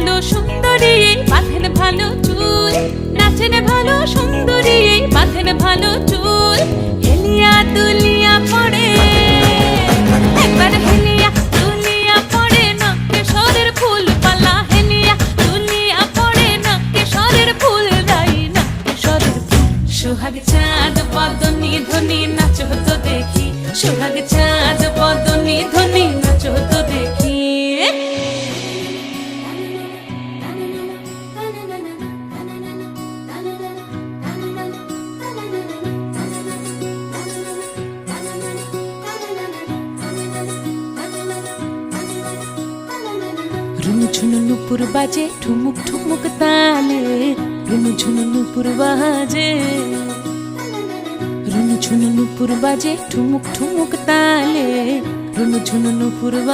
ভালো সুন্দরী বাঁধেন ভালো চুল, নাচেন ভালো সুন্দরী বাঁধেন ভালো চুল। হেলিয়া দুলিয়া পড়ে একবার হেলিয়া দুলিয়া পড়ে নকেশ্বরের ফুল পালা, হেলিয়া দুলিয়া পড়ে নকেশ্বরের ফুল রাই নকেশ্বরের ফুল। সোহাগ চাঁদ বদনি ধ্বনি নাচো তো দেখি, সোহাগ চাঁদ বদনি ধ্বনি নাচো তো দেখি। রুনু ঝুনু নুপুর বাজে ঠুমুক ঠুমুক তালে, রুনু ঝুনু নুপুর বাজে, রুনু ঝুনু নুপুর বাজে ঠুমুক ঠুমুক তালে, রুনু ঝুনু নুপুর